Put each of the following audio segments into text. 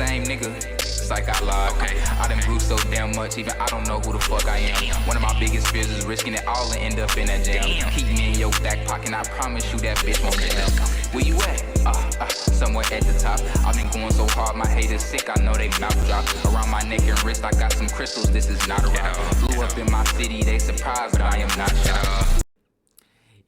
same nigga. It's like I lied. Okay. I done grew so damn much, even I don't know who the fuck I am. One of my biggest fears is risking it all and end up in that jam. Keep me in your back pocket, I promise you that bitch won't jam. Where you at? Somewhere at the top. I've been going so hard, my haters sick, I know they mouth drop. Around my neck and wrist, I got some crystals, this is not a rock. Blew up in my city, they surprised, but I am not shocked.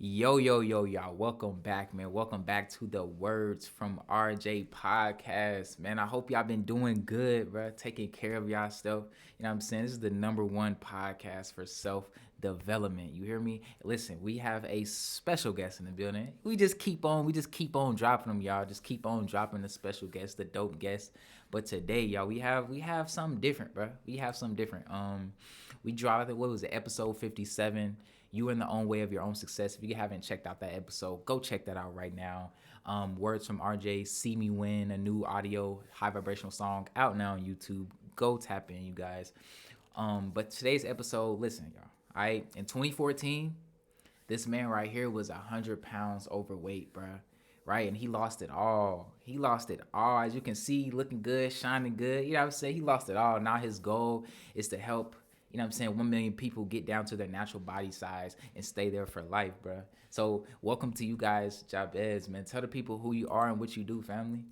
Yo, y'all. Welcome back, man. Welcome back to the Words from RJ podcast, man. I hope y'all been doing good, bro. Taking care of y'all stuff. You know what I'm saying? This is the #1 podcast for self-development. You hear me? Listen, we have a special guest in the building. We just keep on dropping them, y'all. Just keep on dropping the special guests, the dope guests. But today, y'all, we have something different, bro. We have something different. We dropped, what was it, episode 57. You in the own way of your own success. If you haven't checked out that episode, go check that out right now. Words from RJ, See Me Win, a new audio high vibrational song out now on YouTube. Go tap in, you guys. But today's episode, listen, y'all. In 2014, this man right here was 100 pounds overweight, bruh. Right? And he lost it all. As you can see, looking good, shining good. You know what I'm saying? He lost it all. Now his goal is to help, 1 million people get down to their natural body size and stay there for life, bro. So welcome to you guys, Jabez, man. Tell the people who you are and what you do, family.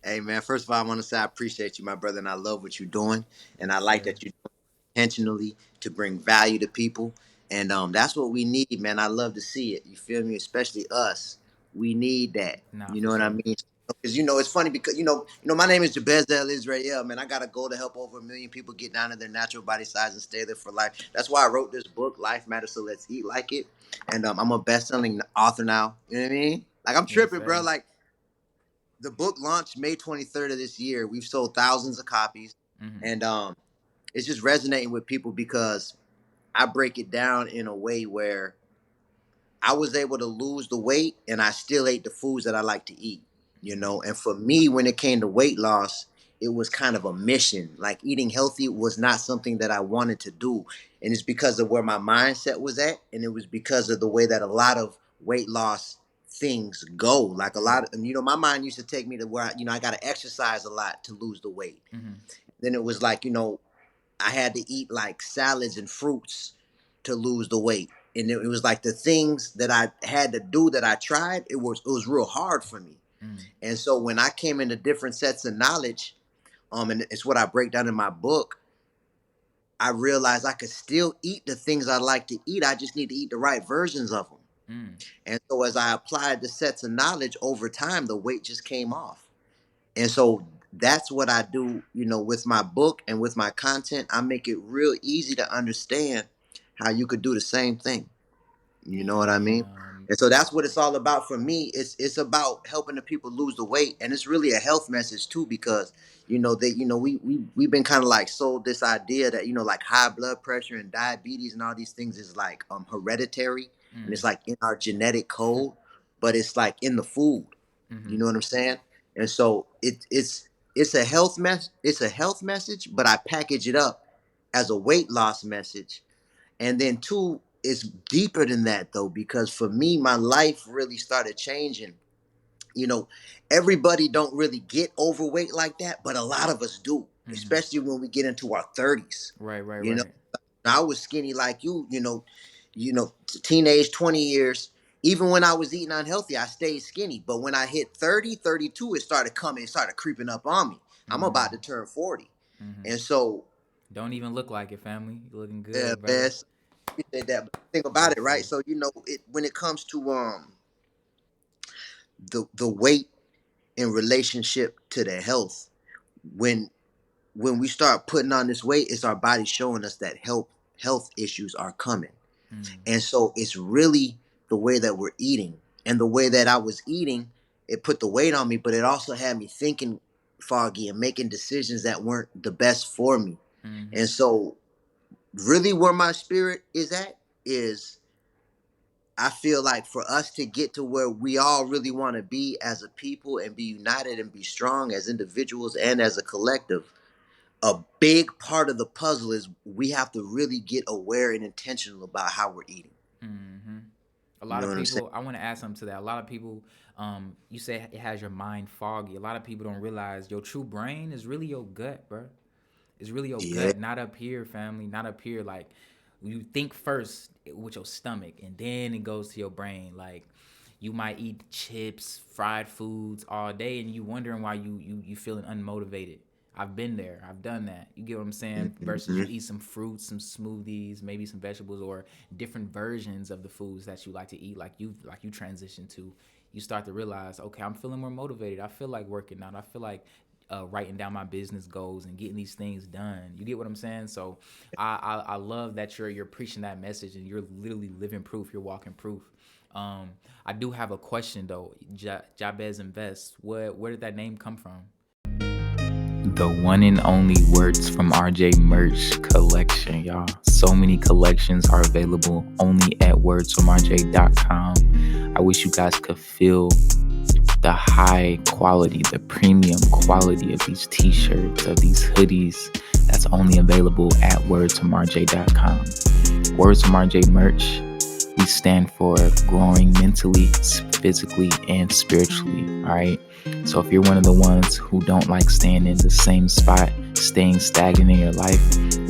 Hey, man, first of all, I want to say I appreciate you, my brother, and I love what you're doing. And I Yes, like sir. that you do it intentionally to bring value to people. And that's what we need, man. I love to see it. You feel me? Especially us. We need that. Nah, You for know what I sure. mean? Because it's funny because my name is Jabez El Israel, man. I got a goal to help over 1 million people get down to their natural body size and stay there for life. That's why I wrote this book, Life Matters, so let's eat like it. And I'm a best-selling author now. You know what I mean? Like I'm Yes, tripping, bro. sir. Like the book launched May 23rd of this year. We've sold thousands of copies, Mm-hmm. and it's just resonating with people because I break it down in a way where I was able to lose the weight and I still ate the foods that I like to eat, And for me, when it came to weight loss, it was kind of a mission. Like eating healthy was not something that I wanted to do. And it's because of where my mindset was at. And it was because of the way that a lot of weight loss things go. Like a lot of, my mind used to take me to where, I got to exercise a lot to lose the weight. Mm-hmm. Then it was like, I had to eat like salads and fruits to lose the weight. And it was like the things that I had to do that I tried, it was real hard for me. Mm-hmm. And so when I came into different sets of knowledge, and it's what I break down in my book, I realized I could still eat the things I like to eat. I just need to eat the right versions of them. Mm-hmm. And so as I applied the sets of knowledge over time, the weight just came off. And so that's what I do, with my book and with my content. I make it real easy to understand how you could do the same thing. You know what I mean? Damn. And so that's what it's all about for me. It's about helping the people lose the weight, and it's really a health message too, because we've been kind of like sold this idea that like high blood pressure and diabetes and all these things is like hereditary, and Mm-hmm. it's like in our genetic code, but it's like in the food. Mm-hmm. You know what I'm saying? And so it's a health message, but I package it up as a weight loss message. And then two, it's deeper than that though, because for me, my life really started changing. You know, Everybody don't really get overweight like that, but a lot of us do, Mm-hmm. especially when we get into our 30s. Right, right, You know, right. I was skinny like teenage 20 years. Even when I was eating unhealthy, I stayed skinny. But when I hit 30, 32, it started creeping up on me. I'm about to Mm-hmm. turn 40. Mm-hmm. And so, Don't even look like it, family. You looking yeah, good, brother. best appreciate that. But think about Yes, it, right? sir. So, when it comes to the weight in relationship to the health, when when we start putting on this weight, it's our body showing us that health issues are coming. Mm. And so it's really the way that we're eating. And the way that I was eating, it put the weight on me, but it also had me thinking foggy and making decisions that weren't the best for me. Mm-hmm. And so really where my spirit is at is I feel like for us to get to where we all really want to be as a people and be united and be strong as individuals and as a collective, a big part of the puzzle is we have to really get aware and intentional about how we're eating. Mm-hmm. A You lot know of what I'm saying? people, I want to add something to that. A lot of people, you say it has your mind foggy. A lot of people don't realize your true brain is really your gut, bro. It's really your Yeah. gut, not up here, family, not up here. Like you think first with your stomach, and then it goes to your brain. Like you might eat chips, fried foods all day, and you wondering why you feeling unmotivated. I've been there. I've done that. You get what I'm saying? Versus you Mhm. eat some fruits, some smoothies, maybe some vegetables, or different versions of the foods that you like to eat. Like you transition to. You start to realize, okay, I'm feeling more motivated. I feel like working out. I feel like writing down my business goals and getting these things done. You get what I'm saying? So I love that you're preaching that message and you're literally living proof. You're walking proof. I do have a question though. Jabez Invest. Where did that name come from? The one and only Words from RJ merch collection, y'all. So many collections are available only at wordsfromrj.com. I wish you guys could feel the high quality, the premium quality of these t-shirts, of these hoodies that's only available at wordsfromrj.com. Words from RJ merch, we stand for growing mentally, physically, and spiritually. All right. So if you're one of the ones who don't like staying in the same spot, staying stagnant in your life,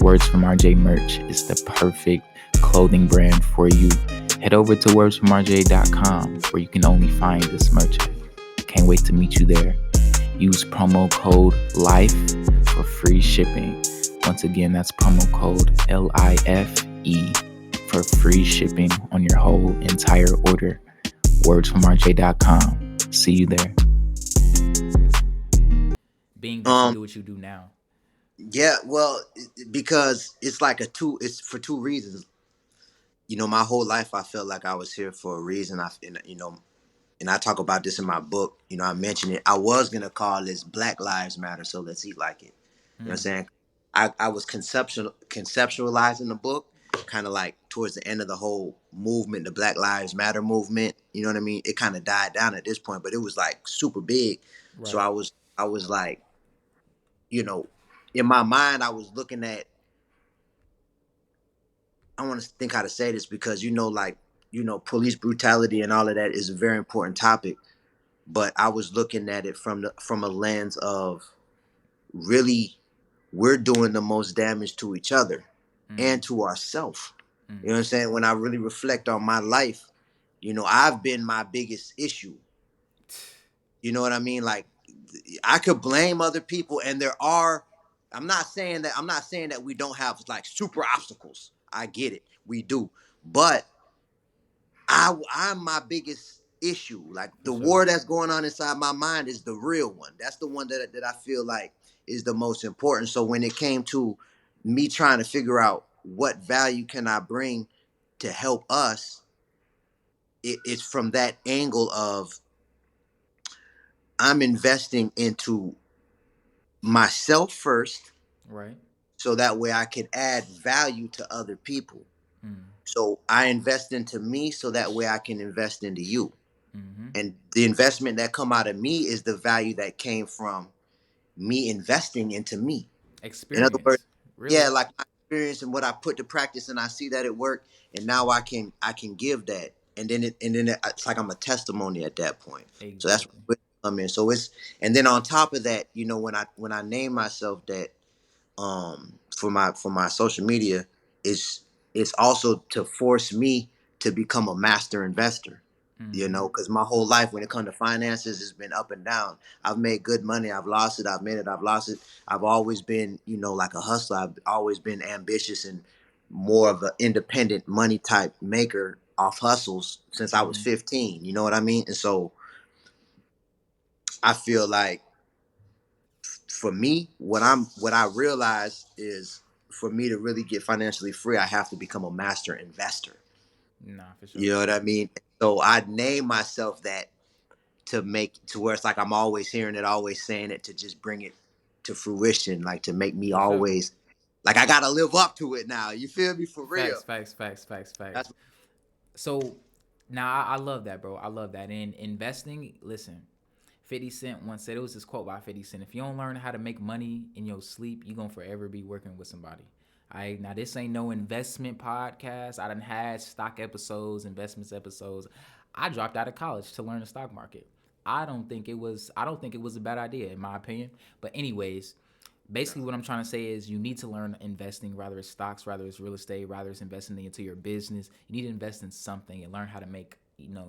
Words from RJ merch is the perfect clothing brand for you. Head over to wordsfromrj.com where you can only find this merch. Can't wait to meet you there. Use promo code LIFE for free shipping. Once again, that's promo code LIFE for free shipping on your whole entire order. Wordsfromrj.com. See you there. Being that you Um. do what you do now. Yeah. Well, because it's like a two. It's for two reasons. My whole life I felt like I was here for a reason. And I talk about this in my book. I mentioned it. I was gonna call this Black Lives Matter. So let's eat like it. You know what I'm Mm, saying? I was conceptualizing the book, kind of like towards the end of the whole movement, the Black Lives Matter movement. You know what I mean? It kind of died down at this point, but it was like super big. So right. I was like, you know, in my mind, I was looking at. I want to think how to say this because like police brutality and all of that is a very important topic. But I was looking at it from a lens of really we're doing the most damage to each other Mm, and to ourselves. You know mm, what I'm saying? When I really reflect on my life, I've been my biggest issue. You know what I mean? Like I could blame other people and there are I'm not saying that we don't have like super obstacles. I get it. We do. But I'm my biggest issue. Like for the sure. war that's going on inside my mind is the real one. That's the one that I feel like is the most important. So when it came to me trying to figure out what value can I bring to help us, it's from that angle of I'm investing into myself first, Right. so that way I can add value to other people. Mm, So I invest into me so that way I can invest into you. mm-hmm. And the investment that come out of me is the value that came from me investing into me. In other words, Experience. yeah, Really. like my experience and what I put to practice, and I see that it worked, and now I can give that, it's like I'm a testimony at that point. So that's Exactly. where I come in. So and then on top of that, when I name myself that, for my social media, is it's also to force me to become a master investor. Mm-hmm. Because my whole life when it comes to finances has been up and down. I've made good money, I've lost it, I've made it, I've lost it. I've always been, like a hustler. I've always been ambitious and more of an independent money type maker off hustles since I was Mm-hmm. 15. You know what I mean? And so I feel like for me, what I realized is for me to really get financially free, I have to become a master investor. Nah, for sure. You know what I mean? So I named myself that to make to where it's like I'm always hearing it, always saying it to just bring it to fruition, like to make me For sure. always like I gotta live up to it now. You feel me? For real. Facts, facts, facts, facts, That's facts. So now I love that, bro. I love that. In investing, listen, 50 Cent once said, it was this quote by 50 Cent: if you don't learn how to make money in your sleep, you're gonna forever be working with somebody. Now this ain't no investment podcast. I done had stock episodes, investments episodes. I dropped out of college to learn the stock market. I don't think it was a bad idea in my opinion. But anyways, basically what I'm trying to say is you need to learn investing, whether it's stocks, whether it's real estate, whether it's investing into your business. You need to invest in something and learn how to make,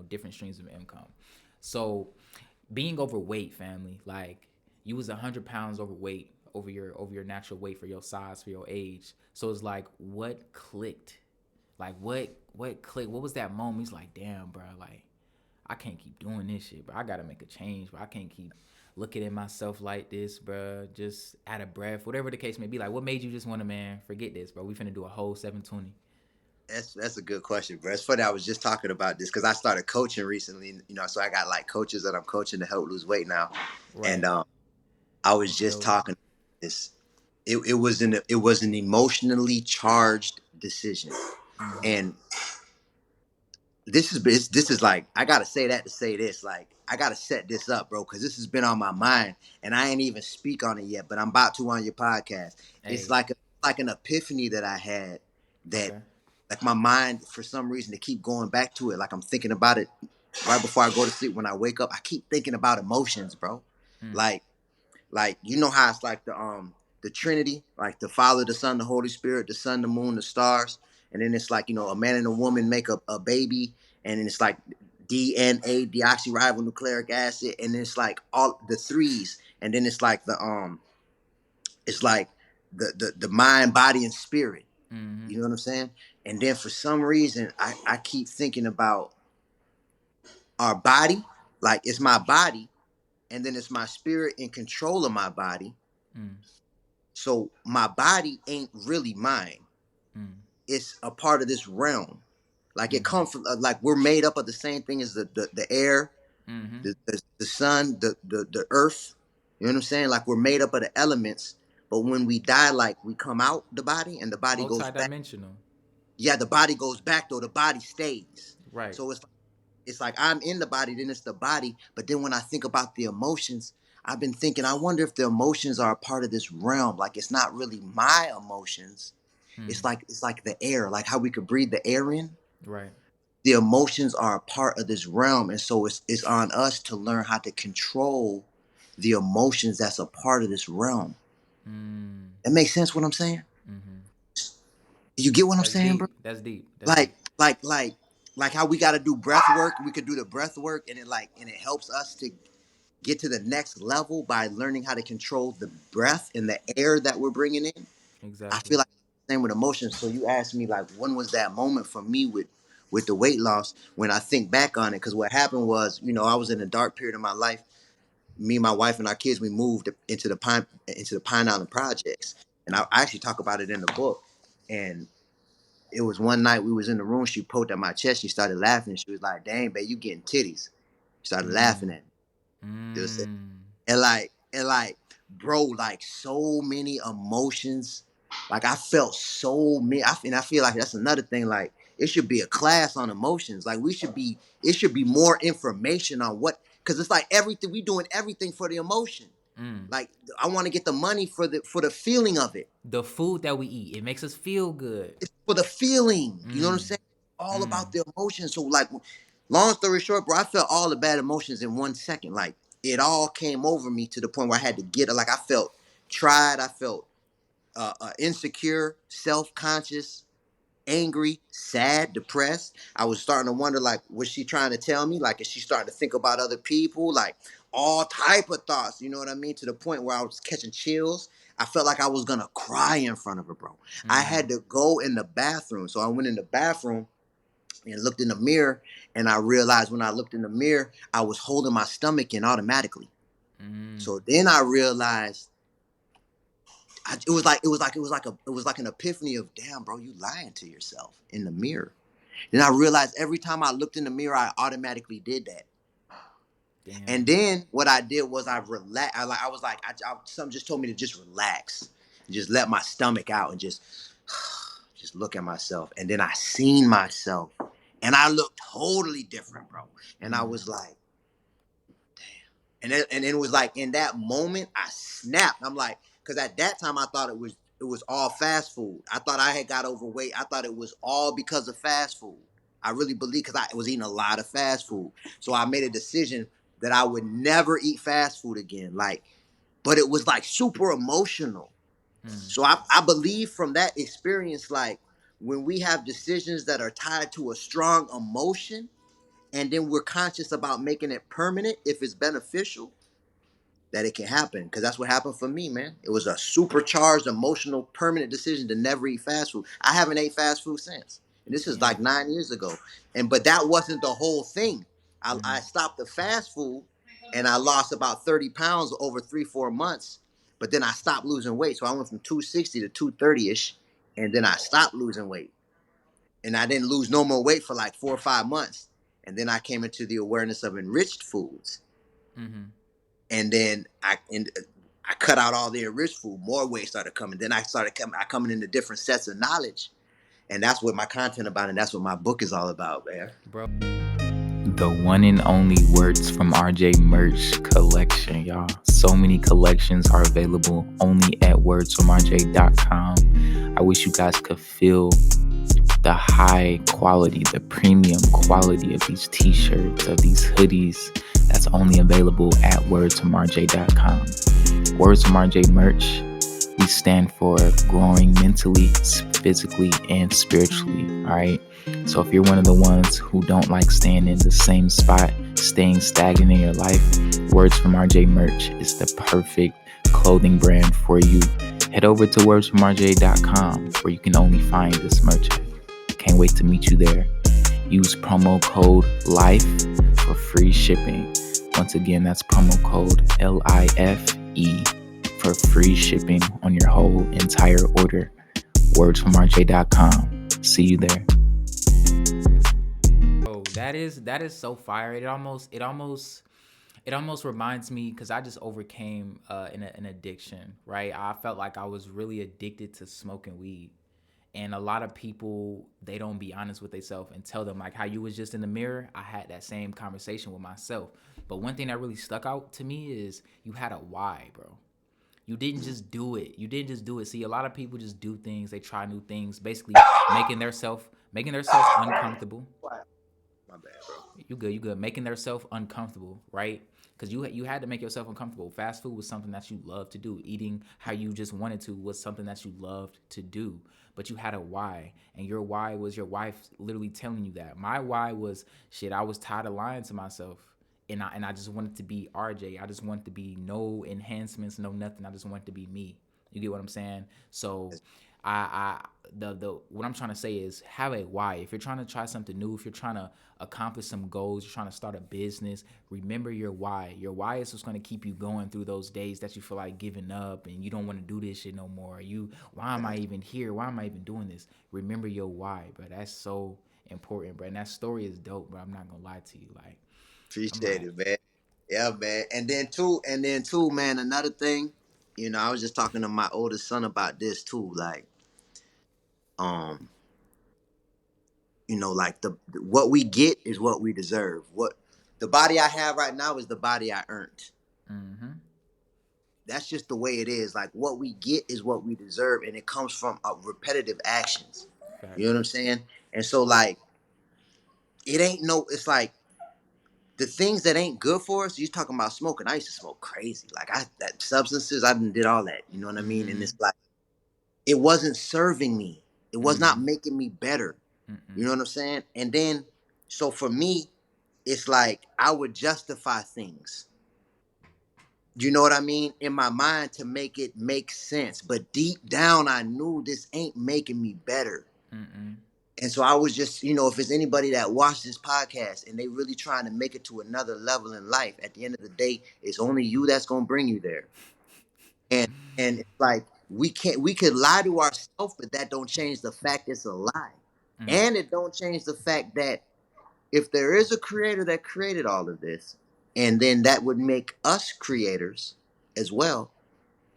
different streams of income. So being overweight, family, like you was 100 pounds overweight over your natural weight for your size, for your age. So it's like what clicked? Like what clicked? What was that moment? He's like, damn, bro, like I can't keep doing this shit, bro. I gotta make a change, bro. I can't keep looking at myself like this, bro. Just out of breath, whatever the case may be. Like, what made you just want to, man, forget this, bro? We finna do a whole 720. That's a good question, bro. It's funny. I was just talking about this because I started coaching recently. So I got like coaches that I'm coaching to help lose weight now, and Right. I was I just feel you. talking this. It was an emotionally charged decision, Mm-hmm. and this is like I gotta say that to say this. Like I gotta set this up, bro, because this has been on my mind, and I ain't even speak on it yet. But I'm about to on your podcast. It's Hey. like an epiphany that I had that Okay. like my mind for some reason to keep going back to it. Like I'm thinking about it right before I go to sleep. When I wake up, I keep thinking about emotions, bro. Mm. Like you know how it's like the Trinity, like the Father, the Son, the Holy Spirit, the sun, the moon, the stars, and then it's like a man and a woman make a baby, and then it's like DNA, deoxyribonucleic acid, and then it's like all the threes, and then it's like it's like the mind, body, and spirit. Mm-hmm. You know what I'm saying? And then for some reason, I keep thinking about our body, like it's my body, and then it's my spirit in control of my body. Mm. So my body ain't really mine. Mm. It's a part of this realm. Like it Mm-hmm. comes from like we're made up of the same thing as the air, Mm-hmm. the sun, the earth. You know what I'm saying? Like we're made up of the elements, but when we die, like we come out the body and the body goes back. Multi-dimensional. Yeah, the body goes back though. The body stays. Right. So it's like I'm in the body, then it's the body. But then when I think about the emotions, I've been thinking, I wonder if the emotions are a part of this realm. Like it's not really my emotions. Mm. It's like the air, like how we could breathe the air in. Right. The emotions are a part of this realm, and so it's on us to learn how to control the emotions that's a part of this realm. Mm. It makes sense what I'm saying? Mm-hmm. You get what I'm That's saying, bro? deep. That's deep. That's Like deep. like like like how we got to do breath work. We could do the breath work, and it helps us to get to the next level by learning how to control the breath and the air that we're bringing in. I Exactly. feel like the same with emotions. So you asked me like, when was that moment for me with the weight loss? When I think back on it, because what happened was, I was in a dark period of my life. Me, my wife, and our kids, we moved into the Pine Island projects, and I actually talk about it in the book. And it was one night we was in the room. She poked at my chest. She started laughing. She was like, "Dang, babe, you getting titties?" She started laughing Mm. at me. Just Mm. and like bro, like so many emotions. Like I felt so many, and I feel like that's another thing. Like it should be a class on emotions. Like it should be more information on what, because it's like everything we doing everything for the emotion. Mm. Like I want to get the money for the feeling of it. The food that we eat, it makes us feel good. It's for the feeling. You know what I'm Mm. saying? All Mm. about the emotions. So like, long story short, bro, I felt all the bad emotions in 1 second. Like it all came over me to the point where I had to get it. Like I felt tried. I felt insecure, self-conscious, angry, sad, depressed. I was starting to wonder, like, was she trying to tell me? Like, is she starting to think about other people? Like, all type of thoughts. You know what I mean? To the point where I was catching chills. I felt like I was gonna cry in front of her, bro. I Mm. had to go in the bathroom, so I went in the bathroom and looked in the mirror, and I realized when I looked in the mirror, I was holding my stomach in automatically. Mm. So then I realized it was like an epiphany of, damn, bro, you lying to yourself in the mirror. Then I realized every time I looked in the mirror, I automatically did that. And Damn. then what I did was I relaxed. I was like, something just told me to just relax, just let my stomach out, and just look at myself. And then I seen myself, and I looked totally different, bro. And I Mm. was like, and it was like in that moment I snapped. I'm like, because at that time I thought it was. it was all fast food. I thought I had got overweight. I thought it was all because of fast food. I really believe because I was eating a lot of fast food. So I made a decision that I would never eat fast food again. Like, but it was like super emotional. Mm. So I believe from that experience, like when we have decisions that are tied to a strong emotion, and then we're conscious about making it permanent if it's beneficial, that it can happen. Because that's what happened for me, man. It was a supercharged, emotional, permanent decision to never eat fast food. I haven't ate fast food since. And this is like Damn. 9 years ago. And but that wasn't the whole thing. I Mm-hmm. stopped the fast food and I lost about 30 pounds over 3, 4 months. But then I stopped losing weight. So I went from 260 to 230-ish. And then I stopped losing weight. And I didn't lose no more weight for like 4 or 5 months. And then I came into the awareness of enriched foods. Mm-hmm. And then I cut out all the enriched food. More weight started coming. Then I started coming into different sets of knowledge, and that's what my content about, and that's what my book is all about, man. Bro. The one and only Words from RJ merch collection, y'all. So many collections are available only at wordsfromrj.com. I wish you guys could feel the high quality, the premium quality of these t-shirts, of these hoodies. That's only available at wordsfromrj.com. Words from RJ merch. We stand for growing mentally, physically, and spiritually. All right. So if you're one of the ones who don't like staying in the same spot, staying stagnant in your life, Words from RJ merch is the perfect clothing brand for you. Head over to wordsfromrj.com where you can only find this merch. Can't wait to meet you there. Use promo code LIFE for free shipping. Once again, that's promo code LIFE for free shipping on your whole entire order. Wordsfromrj.com. See you there. Oh, that is so fire. It almost reminds me because I just overcame an addiction, right? I felt like I was really addicted to smoking weed. And a lot of people, they don't be honest with themselves and tell them, like how you was just in the mirror. I had that same conversation with myself. But one thing that really stuck out to me is you had a why, bro. You didn't just do it. You didn't just do it. See, a lot of people just do things. They try new things, basically making themselves uncomfortable. My bad, bro. You good. Making themselves uncomfortable, right? Because you had to make yourself uncomfortable. Fast food was something that you loved to do. Eating how you just wanted to was something that you loved to do. But you had a why, and your why was your wife literally telling you that. My why was shit. I was tired of lying to myself, and I just wanted to be RJ. I just wanted to be no enhancements, no nothing. I just wanted to be me. You get what I'm saying? So I the what I'm trying to say is have a why. If you're trying to try something new, if you're trying to accomplish some goals, you're trying to start a business, remember your why. Your why is what's going to keep you going through those days that you feel like giving up and you don't want to do this shit no more. Why am I even here? Why am I even doing this? Remember your why, bro. That's so important, bro. And that story is dope, bro. I'm not gonna lie to you. Like, I'm Appreciate like, it, man. Yeah, man. And then too, man. Another thing, I was just talking to my oldest son about this too. Like, um, like the what we get is what we deserve. What the body I have right now is the body I earned. mm-hmm. That's just the way it is. Like what we get is what we deserve, and it comes from repetitive actions. You know what Facts. I'm saying? And so, like, it ain't no. It's like the things that ain't good for us. You talking about smoking? I used to smoke crazy. Like that substances. I did all that. You know what I mean? And Mm-hmm. it's like it wasn't serving me. It was not Mm-hmm. making me better. You Mm-mm. know what I'm saying? And then, so for me, it's like I would justify things. You know what I mean? In my mind to make it make sense. But deep down, I knew this ain't making me better. Mm-mm. And so I was just, if it's anybody that watched this podcast and they really trying to make it to another level in life, at the end of the day, it's only you that's gonna bring you there. And it's like we could lie to ourselves, but that don't change the fact it's a lie. Mm. And it don't change the fact that if there is a creator that created all of this, and then that would make us creators as well.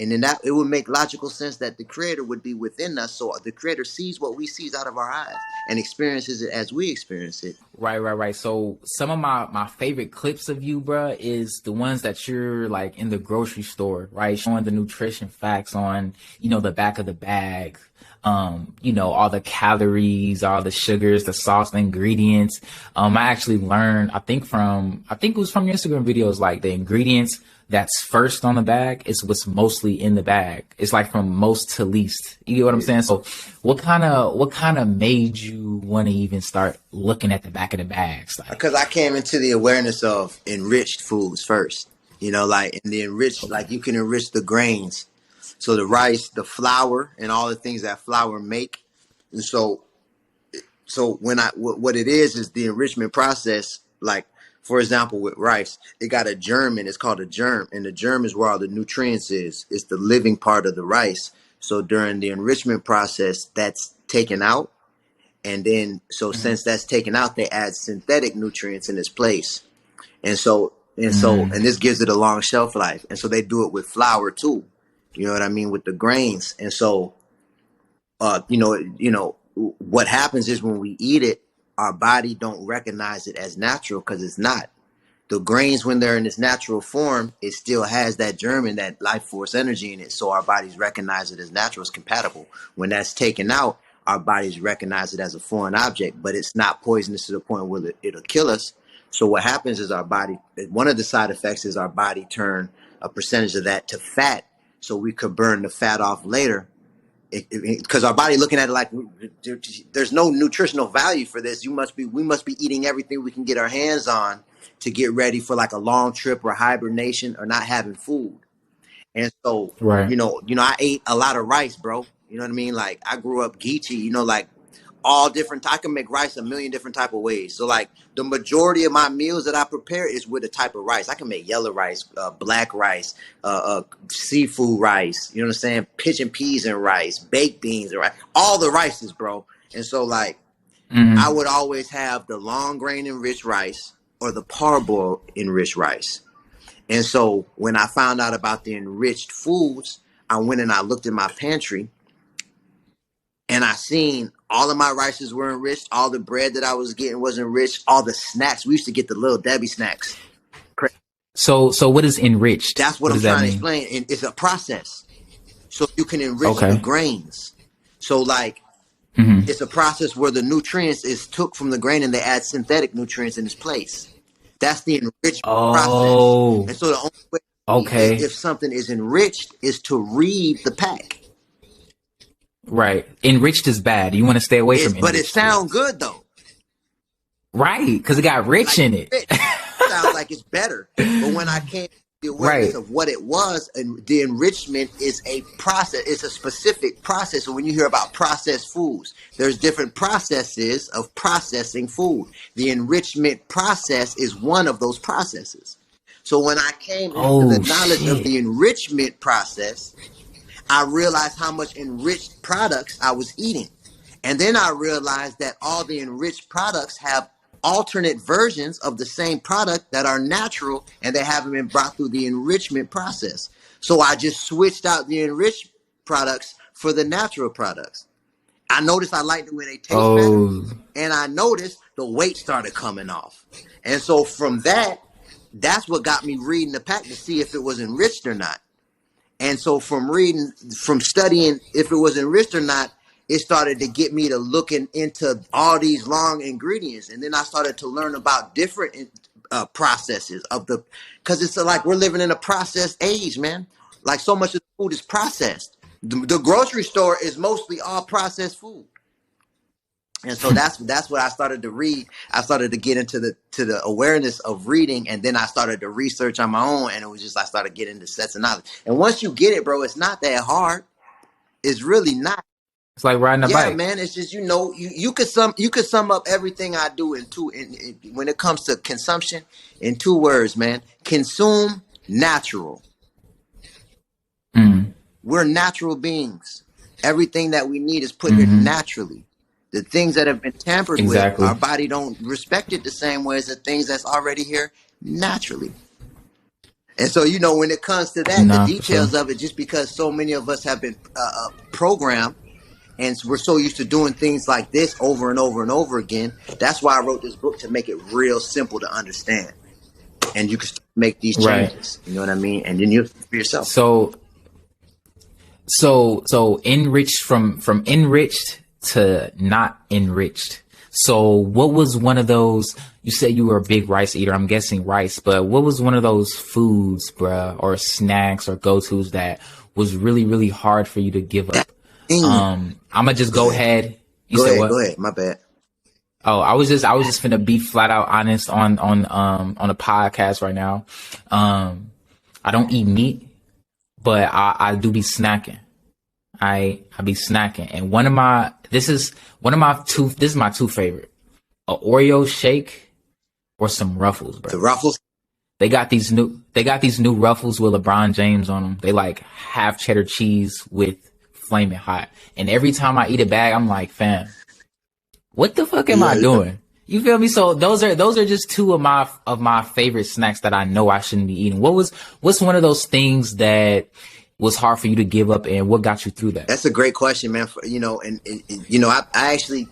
And then that it would make logical sense that the creator would be within us. So the creator sees what we see out of our eyes and experiences it as we experience it. Right. So some of my favorite clips of you, bruh, is the ones that you're like in the grocery store, right? Showing the nutrition facts on, the back of the bag. All the calories, all the sugars, the sauce, the ingredients. I actually learned, I think it was from your Instagram videos, like the ingredients that's first on the bag is what's mostly in the bag. It's like from most to least. You get what I'm saying? So what kind of made you want to even start looking at the back of the bags? Because I came into the awareness of enriched foods first, like in the enriched, like you can enrich the grains. So the rice, the flour, and all the things that flour make. And so what it is the enrichment process. Like, for example, with rice, it got a germ, and it's called a germ. And the germ is where all the nutrients is. It's the living part of the rice. So during the enrichment process, that's taken out. And then, since that's taken out, they add synthetic nutrients in its place. And this gives it a long shelf life. And so they do it with flour too. You know what I mean? With the grains. And so, what happens is when we eat it, our body don't recognize it as natural because it's not. The grains, when they're in its natural form, it still has that germ and that life force energy in it. So our bodies recognize it as natural, it's compatible. When that's taken out, our bodies recognize it as a foreign object, but it's not poisonous to the point where it'll kill us. So what happens is one of the side effects is our body turn a percentage of that to fat, so we could burn the fat off later. Because our body looking at it like there's no nutritional value for this. We must be eating everything we can get our hands on to get ready for like a long trip or hibernation or not having food. And so, right. I ate a lot of rice, bro. You know what I mean? Like I grew up Geechee, like all different. I can make rice a million different type of ways. So like the majority of my meals that I prepare is with a type of rice. I can make yellow rice, black rice, seafood rice. You know what I'm saying? Pigeon peas and rice, baked beans and rice, all the rices, bro. And so like I would always have the long grain enriched rice or the parboiled enriched rice. And so when I found out about the enriched foods, I went and I looked in my pantry. And I seen all of my rices were enriched. All the bread that I was getting was enriched. All the snacks. We used to get the little Debbie snacks. So what is enriched? That's what I'm trying to explain. And it's a process. So you can enrich the grains. So like it's a process where the nutrients is took from the grain and they add synthetic nutrients in its place. That's the enrichment process. And so the only way if something is enriched is to read the pack. Right. Enriched is bad. You want to stay away from it. But it sounds good though. Right. Because it got rich in it. Sounds like it's better. But when I came to the awareness of what it was, and the enrichment is a process. It's a specific process. So when you hear about processed foods, there's different processes of processing food. The enrichment process is one of those processes. So when I came into the knowledge of the enrichment process, I realized how much enriched products I was eating. And then I realized that all the enriched products have alternate versions of the same product that are natural, and they haven't been brought through the enrichment process. So I just switched out the enriched products for the natural products. I noticed I liked the way they taste better. And I noticed the weight started coming off. And so from that's what got me reading the pack to see if it was enriched or not. And so from studying if it was enriched or not, it started to get me to looking into all these long ingredients. And then I started to learn about different processes because it's like we're living in a processed age, man. Like so much of the food is processed. The grocery store is mostly all processed food. And so that's what I started to read. I started to get into the awareness of reading, and then I started to research on my own, and it was just I started getting into sets of knowledge. And once you get it, bro, it's not that hard. It's really not. It's like riding a bike. Yeah, man. It's just you could sum up everything I do when it comes to consumption in 2 words, man. Consume natural. We're natural beings. Everything that we need is put here naturally. The things that have been tampered with, our body don't respect it the same way as the things that's already here naturally. And so, when it comes to that, the Nah, for sure. details of it, just because so many of us have been programmed and we're so used to doing things like this over and over and over again, that's why I wrote this book, to make it real simple to understand. And you can make these Right. changes, you know what I mean? And then you for yourself. So enriched from enriched to not enriched. So what was one of those, you said you were a big rice eater, I'm guessing rice, but what was one of those foods, bruh, or snacks or go-tos that was really, really hard for you to give up? I'm gonna just go ahead. You said what? Go ahead. My bad. Oh, I was just finna be flat out honest on a podcast right now. I don't eat meat, but I do be snacking. I be snacking, and this is my two favorite: a Oreo shake or some Ruffles, bro. The Ruffles. They got these new Ruffles with LeBron James on them. They like half cheddar cheese with flaming hot, and every time I eat a bag, I'm like, fam, what the fuck am I doing? You feel me? So those are just two of my favorite snacks that I know I shouldn't be eating. What's one of those things that was hard for you to give up, and what got you through that? That's a great question, man. I actually,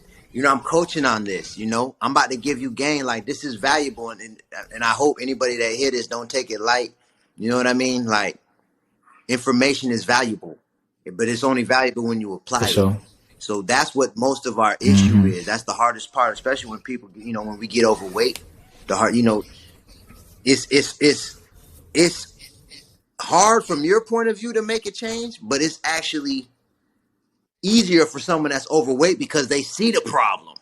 I'm coaching on this. I'm about to give you game. Like, this is valuable, and I hope anybody that hear this don't take it light. You know what I mean? Like, information is valuable, but it's only valuable when you apply it. So that's what most of our issue is. That's the hardest part, especially when people, when we get overweight. It's hard from your point of view to make a change, but it's actually easier for someone that's overweight because they see the problem.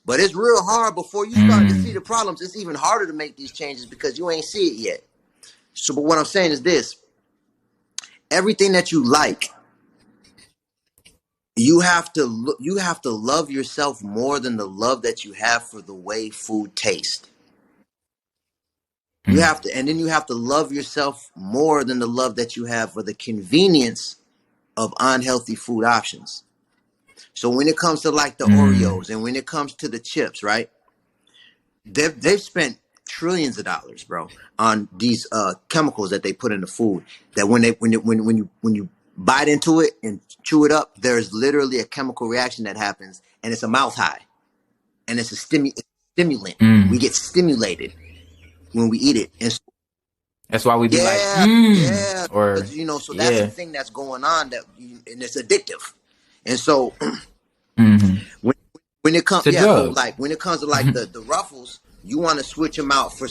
But it's real hard before you start to see the problems. It's even harder to make these changes because you ain't see it yet. So, but what I'm saying is this: everything that you like, you have to love yourself more than the love that you have for the way food tastes. You have to love yourself more than the love that you have for the convenience of unhealthy food options. So when it comes to like the Oreos and when it comes to the chips, right? They've spent trillions of dollars, bro, on these chemicals that they put in the food. That when you bite into it and chew it up, there's literally a chemical reaction that happens, and it's a mouth high, and it's a stimulant. We get stimulated when we eat it, and so, that's why we be like, or so that's the thing that's going on, and it's addictive. And so when it comes, when it comes to like the Ruffles, you want to switch them out for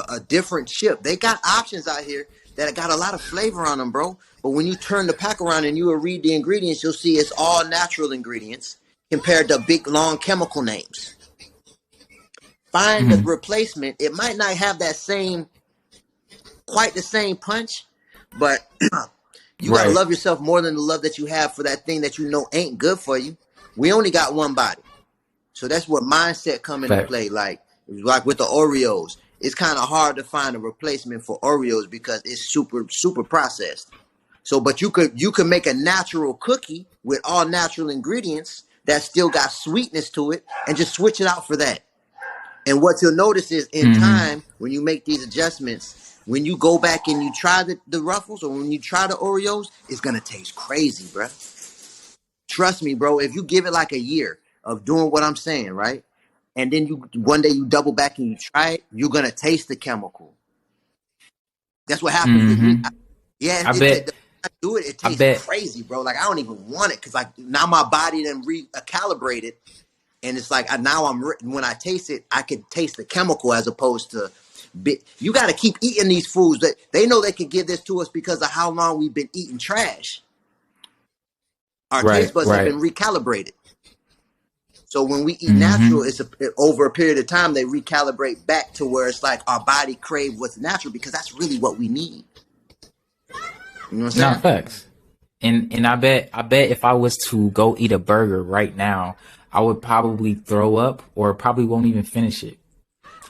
a different chip. They got options out here that got a lot of flavor on them, bro. But when you turn the pack around and you will read the ingredients, you'll see it's all natural ingredients compared to big long chemical names. Find the replacement. It might not have quite the same punch, but you gotta love yourself more than the love that you have for that thing that you know ain't good for you. We only got one body, so that's where mindset come into play. Like with the Oreos, it's kind of hard to find a replacement for Oreos because it's super processed. So, but you could make a natural cookie with all natural ingredients that still got sweetness to it, and just switch it out for that. And what you'll notice is in time, when you make these adjustments, when you go back and you try the Ruffles or when you try the Oreos, it's going to taste crazy, bro. Trust me, bro. If you give it like a year of doing what I'm saying, right? And then one day you double back and you try it, you're going to taste the chemical. That's what happens with me. I bet. It tastes crazy, bro. Like, I don't even want it because like now my body then recalibrated. And it's like when I taste it, I can taste the chemical as opposed to. You got to keep eating these foods. That they know they can give this to us because of how long we've been eating trash. Our taste buds have been recalibrated. So when we eat natural, it's over a period of time they recalibrate back to where it's like our body crave what's natural because that's really what we need. You know what I'm saying? Not facts. And I bet if I was to go eat a burger right now, I would probably throw up or probably won't even finish it.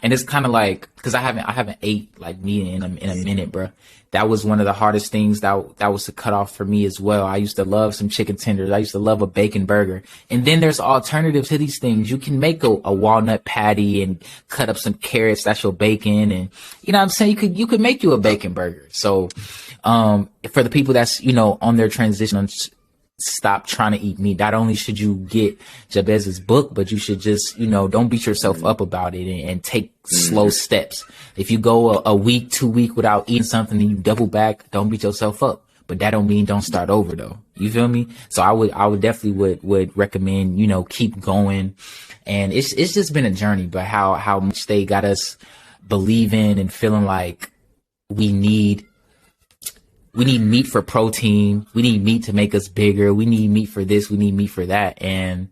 And it's kind of like, cause I haven't ate like meat in a minute, bro. That was one of the hardest things that was to cut off for me as well. I used to love some chicken tenders. I used to love a bacon burger. And then there's alternatives to these things. You can make a walnut patty and cut up some carrots. That's your bacon. And you know what I'm saying? You could make you a bacon burger. So, for the people that's, you know, on their transition, stop trying to eat meat. Not only should you get Jabez's book, but you should just, you know, don't beat yourself up about it and take slow steps. If you go a week, 2 weeks without eating something and you double back, don't beat yourself up. But that don't mean don't start over though. You feel me? So I would definitely would recommend, you know, keep going. And it's just been a journey, but how much they got us believing and feeling like we need meat for protein. We need meat to make us bigger. We need meat for this. We need meat for that. And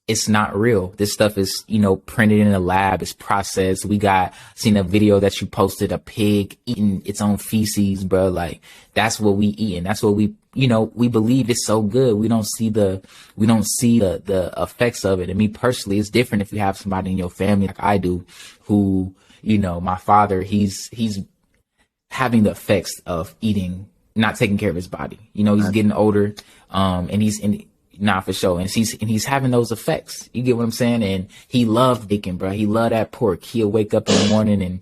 it's not real. This stuff is, you know, printed in a lab. It's processed. Seen a video that you posted, a pig eating its own feces, bro. Like that's what we eat. And that's what we believe it's so good. We don't see the effects of it. And me personally, it's different if you have somebody in your family like I do who, you know, my father, he's having the effects of eating, not taking care of his body. You know, he's getting older, for sure. And he's having those effects. You get what I'm saying? And he loved bacon, bro. He loved that pork. He'll wake up in the morning and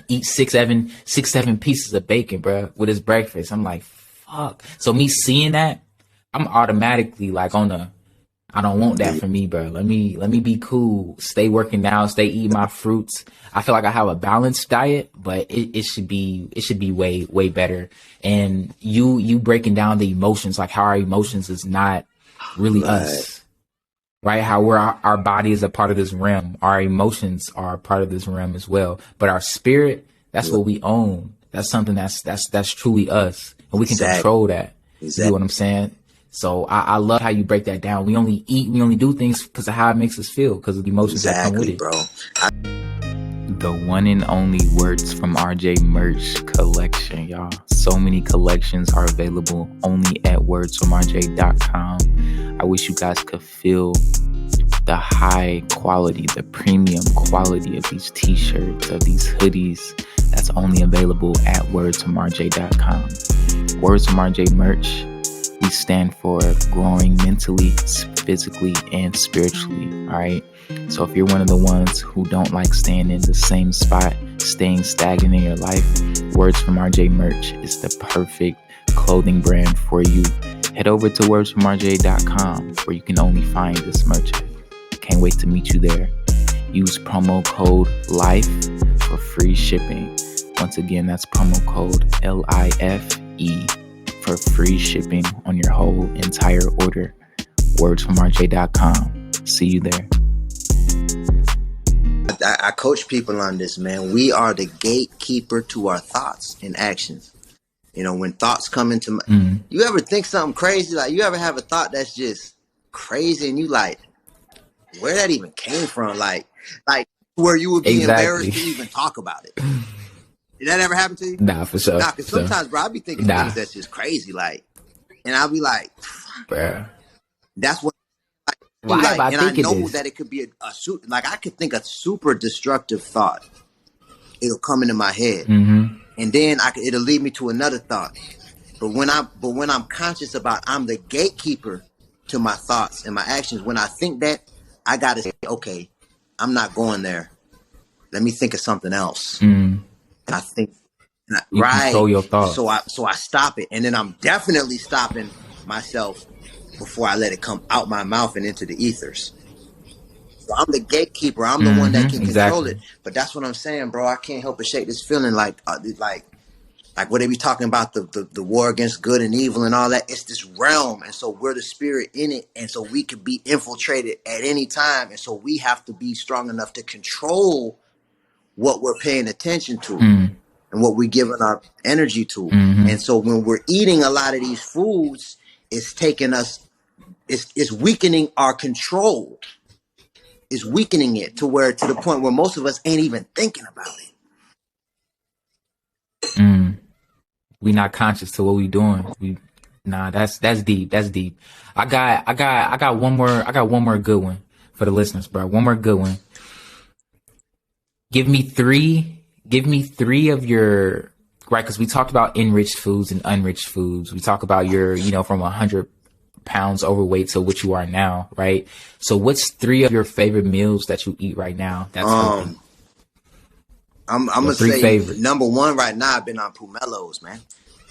eat six, seven pieces of bacon, bro, with his breakfast. I'm like, fuck. So me seeing that, I'm automatically like I don't want that for me, bro. Let me be cool. Stay working out, stay eating my fruits. I feel like I have a balanced diet, but it should be way, way better. And you breaking down the emotions, like how our emotions is not really us, right? How our body is a part of this realm. Our emotions are a part of this realm as well. But our spirit, that's what we own. That's something that's truly us. And we can control that. You know what I'm saying? So I love how you break that down. We only do things because of how it makes us feel, because of the emotions that come with it. Bro. The one and only Words from RJ merch collection, y'all. So many collections are available only at wordsfromrj.com. I wish you guys could feel the high quality, the premium quality of these t-shirts, of these hoodies. That's only available at wordsfromrj.com. Words from RJ merch. We stand for growing mentally, physically, and spiritually. All right. So if you're one of the ones who don't like staying in the same spot, staying stagnant in your life, Words from RJ merch is the perfect clothing brand for you. Head over to wordsfromrj.com where you can only find this merch. Can't wait to meet you there. Use promo code LIFE for free shipping. Once again, that's promo code LIFE for free shipping on your whole entire order. Wordsfromrj.com. See you there. I coach people on this, man. We are the gatekeeper to our thoughts and actions. You know, when thoughts come into my, you ever think something crazy? Like, you ever have a thought that's just crazy and you like, where that even came from? Like where you would be embarrassed to even talk about it. Did that ever happen to you? Nah, for sure. Nah, because sometimes, bro, I be thinking things that's just crazy, like, and I'll be like, bro, that's what. Why like, I and I know that it could be I could think a super destructive thought. It'll come into my head, and then it'll lead me to another thought. But when I'm conscious about, I'm the gatekeeper to my thoughts and my actions. When I think that, I gotta say, okay, I'm not going there. Let me think of something else. I think, you control your thoughts. So I stop it, and then I'm definitely stopping myself before I let it come out my mouth and into the ethers. So I'm the gatekeeper. I'm the one that can control it. But that's what I'm saying, bro. I can't help but shake this feeling like what they be talking about, the war against good and evil and all that. It's this realm, and so we're the spirit in it, and so we could be infiltrated at any time, and so we have to be strong enough to control what we're paying attention to and what we're giving our energy to. And so when we're eating a lot of these foods, it's taking us, it's weakening our control. It's weakening it to the point where most of us ain't even thinking about it. We not conscious to what we doing. That's deep. That's deep. I got one more good one for the listeners, bro. One more good one. Give me three. Give me three of your right, because we talked about enriched foods and unriched foods. We talk about your, from 100 pounds overweight to what you are now, right? So, what's three of your favorite meals that you eat right now? That's healthy. I'm gonna three say favorites. number one right now. I've been on pumelos, man.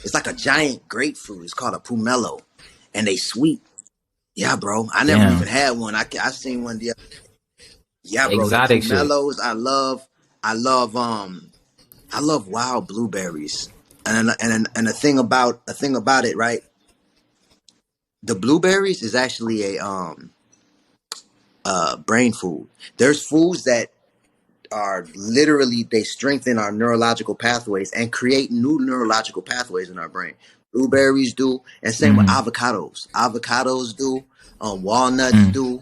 It's like a giant grapefruit. It's called a pumelo, and they sweet. Yeah, bro. I never even had one. I seen one the other. Yeah, bro. Exotic The shit. pumelos. I love wild blueberries. And the thing about it, right? The blueberries is actually a brain food. There's foods that are literally, they strengthen our neurological pathways and create new neurological pathways in our brain. Blueberries do, and same with avocados. Avocados do. Walnuts do.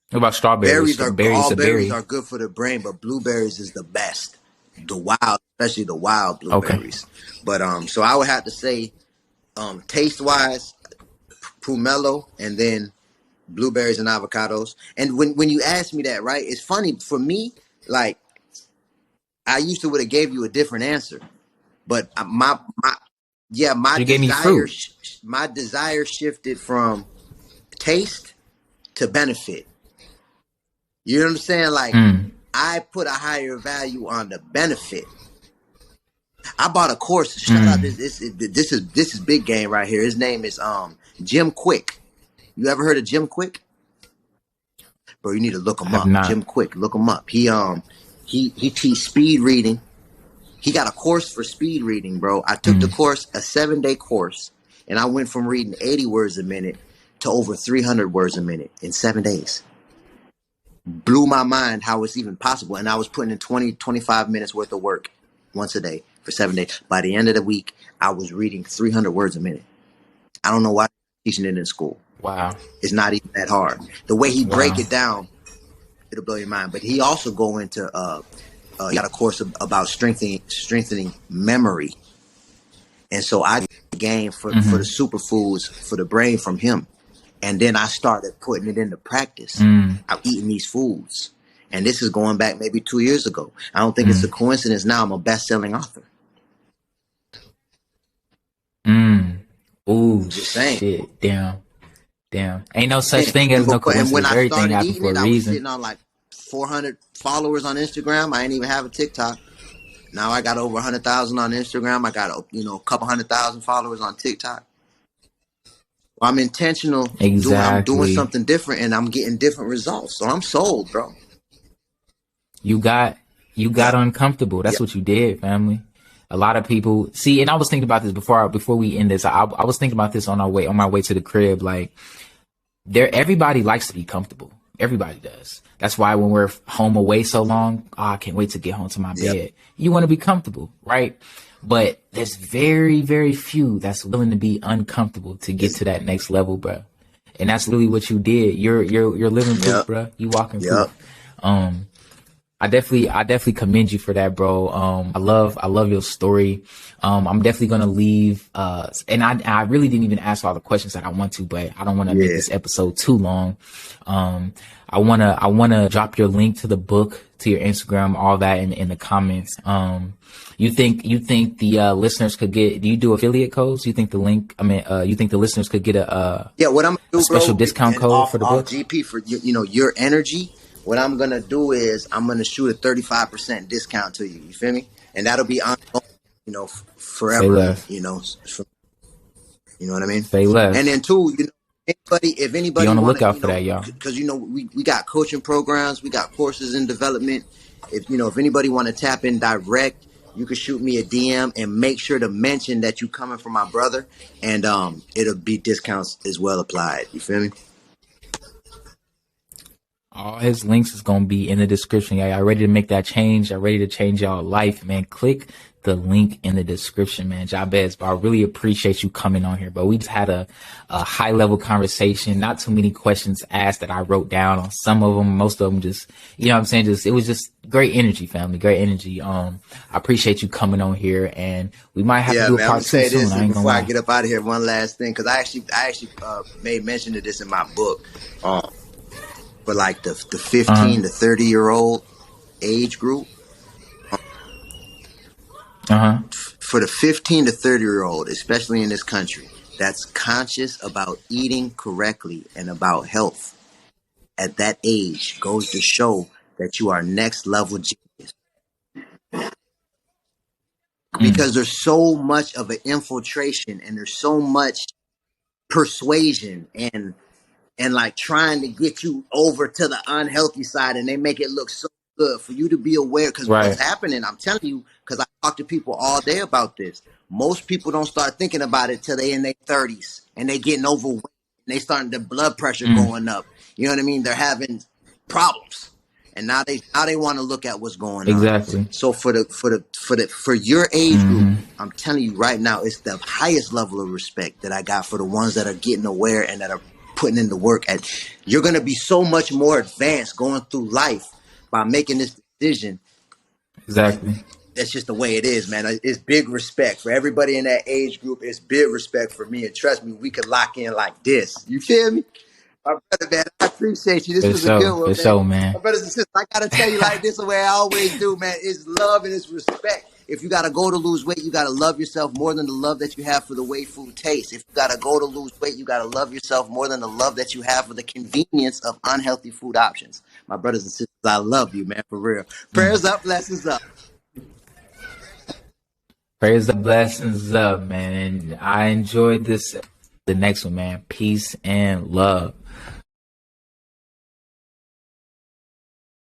What about strawberries? Berries are good for the brain, but blueberries is the best. Especially the wild blueberries. Okay. But so I would have to say, taste wise, pumelo, and then blueberries and avocados. And when you ask me that, right, it's funny for me. Like, I used to would have gave you a different answer, but my desire shifted from taste to benefit. You know what I'm saying? Like, I put a higher value on the benefit. I bought a course. Shout out, this is big game right here. His name is Jim Quick. You ever heard of Jim Quick? Bro, you need to look him up. Not. Jim Quick, look him up. He teaches speed reading. He got a course for speed reading, bro. I took the course, a 7-day course, and I went from reading 80 words a minute to over 300 words a minute in 7 days. Blew my mind how it's even possible. And I was putting in 20, 25 minutes worth of work once a day for 7 days. By the end of the week, I was reading 300 words a minute. I don't know why I'm teaching it in school. Wow. It's not even that hard. The way he break it down, it'll blow your mind. But he also go into got a course about strengthening memory. And so I gained for the superfoods for the brain from him. And then I started putting it into practice. I'm eating these foods. And this is going back maybe 2 years ago. I don't think it's a coincidence now I'm a best-selling author. Ooh, just saying. Shit. Damn. Ain't no such thing as no coincidence. And when I started eating it, I was sitting on like 400 followers on Instagram. I didn't even have a TikTok. Now I got over 100,000 on Instagram. I got a couple 100,000 followers on TikTok. I'm intentional. Exactly. I'm doing something different, and I'm getting different results. So I'm sold, bro. You got uncomfortable. That's what you did, family. A lot of people see, and I was thinking about this before we end this. I was thinking about this on my way to the crib. Like, everybody likes to be comfortable. Everybody does. That's why when we're home away so long, I can't wait to get home to my bed. You want to be comfortable, right? But there's very, very few that's willing to be uncomfortable to get to that next level, bro. And that's really what you did. You're living proof, bro. You walking proof. I definitely commend you for that, bro. I love your story. I'm definitely gonna leave. And I really didn't even ask all the questions that I want to, but I don't want to make this episode too long. I wanna drop your link to the book, to your Instagram, all that in the comments. You think the listeners could get? Do you do affiliate codes? You think the link? You think the listeners could get what I'm gonna do, special discount code for the book? GP for your energy. What I'm going to do is I'm going to shoot a 35% discount to you. You feel me? And that'll be ongoing, forever. You know what I mean? Say less. And then two, if anybody be on the lookout for that, y'all. Because we got coaching programs, we got courses in development. If anybody want to tap in direct, you can shoot me a DM and make sure to mention that you coming from my brother, and it'll be discounts as well applied. You feel me? All his links is going to be in the description. Y'all ready to make that change? Y'all ready to change y'all life, man? Click the link in the description, man. Jabez, but I really appreciate you coming on here, bro. We just had a high level conversation. Not too many questions asked that I wrote down. On some of them, most of them just, it was just great energy, family. Great energy. I appreciate you coming on here, and we might have to do a part 2 soon. I ain't before I get up out of here, one last thing, because I actually made mention of this in my book. for like the 15 to 30-year-old age group. For the 15 to 30-year-old, especially in this country, that's conscious about eating correctly and about health at that age goes to show that you are next level genius. Because there's so much of an infiltration and there's so much persuasion and like trying to get you over to the unhealthy side, and they make it look so good for you to be aware. Because what's happening, I'm telling you, because I talk to people all day about this. Most people don't start thinking about it till they in their 30s and they getting overweight and they starting the blood pressure going up. You know what I mean? They're having problems, and now they want to look at what's going on. Exactly. So for your age group, I'm telling you right now, it's the highest level of respect that I got for the ones that are getting aware and that are putting in the work. And you're going to be so much more advanced going through life by making this decision. Exactly. That's just the way it is, man. It's big respect for everybody in that age group. It's big respect for me, and trust me, we could lock in like this. You feel me? My brother, man, I appreciate you. This was a good one, man. For sure, man. My brothers and sisters, I gotta tell you like this, the way I always do, man. It's love and it's respect. If you gotta go to lose weight, you gotta love yourself more than the love that you have for the way food tastes. If you gotta go to lose weight, you gotta love yourself more than the love that you have for the convenience of unhealthy food options. My brothers and sisters, I love you, man, for real. Prayers up, blessings up. Prayers up, blessings up, man. And I enjoyed this. The next one, man. Peace and love.